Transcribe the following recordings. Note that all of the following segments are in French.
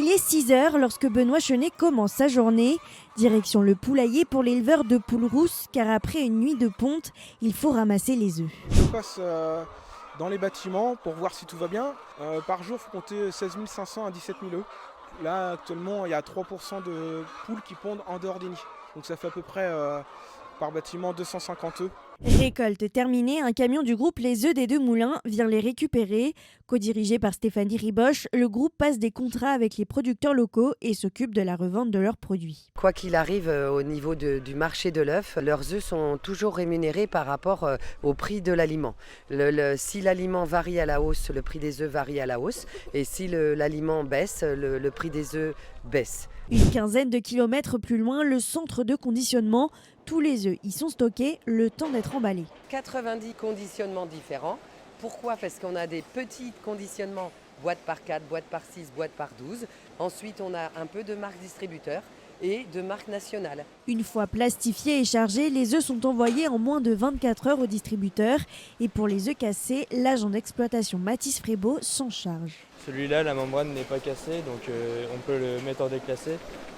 Il est 6h lorsque Benoît Chenet commence sa journée. Direction le poulailler pour l'éleveur de poules rousses, car après une nuit de ponte, il faut ramasser les œufs. Je passe dans les bâtiments pour voir si tout va bien. Par jour, il faut compter 16 500 à 17 000 œufs. Là, actuellement, il y a 3% de poules qui pondent en dehors des nids. Donc ça fait à peu près par bâtiment 250 œufs. Récolte terminée, un camion du groupe Les Œufs des Deux Moulins vient les récupérer. Co-dirigé par Stéphanie Riboche, le groupe passe des contrats avec les producteurs locaux et s'occupe de la revente de leurs produits. Quoi qu'il arrive au niveau du marché de l'œuf, leurs œufs sont toujours rémunérés par rapport au prix de l'aliment. Si l'aliment varie à la hausse, le prix des œufs varie à la hausse. Et si l'aliment baisse, le prix des œufs baisse. Une quinzaine de kilomètres plus loin, le centre de conditionnement. Tous les œufs y sont stockés, le temps d'être emballés. 90 conditionnements différents. Pourquoi ? Parce qu'on a des petits conditionnements, boîte par 4, boîte par 6, boîte par 12. Ensuite, on a un peu de marque distributeur et de marque nationale. Une fois plastifiés et chargés, les œufs sont envoyés en moins de 24 heures au distributeur. Et pour les œufs cassés, l'agent d'exploitation Mathis Frébeau s'en charge. Celui-là, la membrane n'est pas cassée, donc on peut le mettre en déclassé.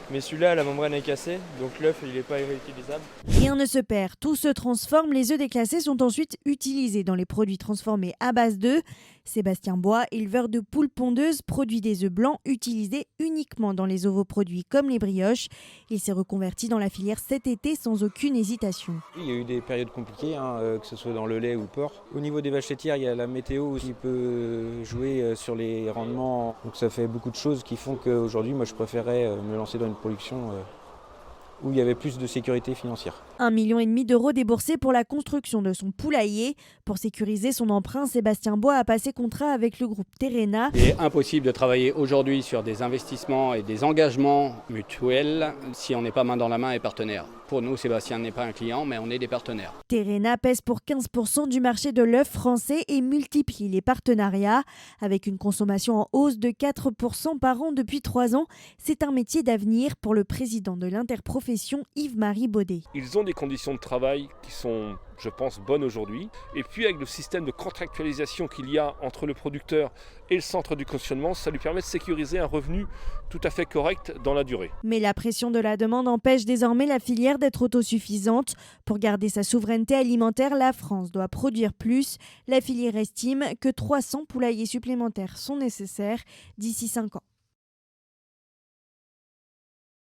Mais celui-là, la membrane est cassée, donc l'œuf, il n'est pas réutilisable. Rien ne se perd, tout se transforme. Les œufs déclassés sont ensuite utilisés dans les produits transformés à base d'œufs. Sébastien Bois, éleveur de poules pondeuses, produit des œufs blancs utilisés uniquement dans les ovoproduits comme les brioches. Il s'est reconverti dans la filière cet été sans aucune hésitation. Il y a eu des périodes compliquées, que ce soit dans le lait ou le porc. Au niveau des vaches laitières, il y a la météo qui peut jouer sur les rendements. Donc ça fait beaucoup de choses qui font qu'aujourd'hui, moi, je préférais me lancer dans une production où il y avait plus de sécurité financière. 1,5 million d'euros déboursés pour la construction de son poulailler. Pour sécuriser son emprunt, Sébastien Bois a passé contrat avec le groupe Terrena. Il est impossible de travailler aujourd'hui sur des investissements et des engagements mutuels si on n'est pas main dans la main et partenaire. Pour nous, Sébastien n'est pas un client, mais on est des partenaires. Terrena pèse pour 15% du marché de l'œuf français et multiplie les partenariats. Avec une consommation en hausse de 4% par an depuis 3 ans, c'est un métier d'avenir pour le président de l'interprofession Yves-Marie Baudet. Ils ont des conditions de travail qui sont, je pense, bonnes aujourd'hui. Et puis avec le système de contractualisation qu'il y a entre le producteur et le centre du conditionnement, ça lui permet de sécuriser un revenu tout à fait correct dans la durée. Mais la pression de la demande empêche désormais la filière d'être autosuffisante. Pour garder sa souveraineté alimentaire, la France doit produire plus. La filière estime que 300 poulaillers supplémentaires sont nécessaires d'ici 5 ans.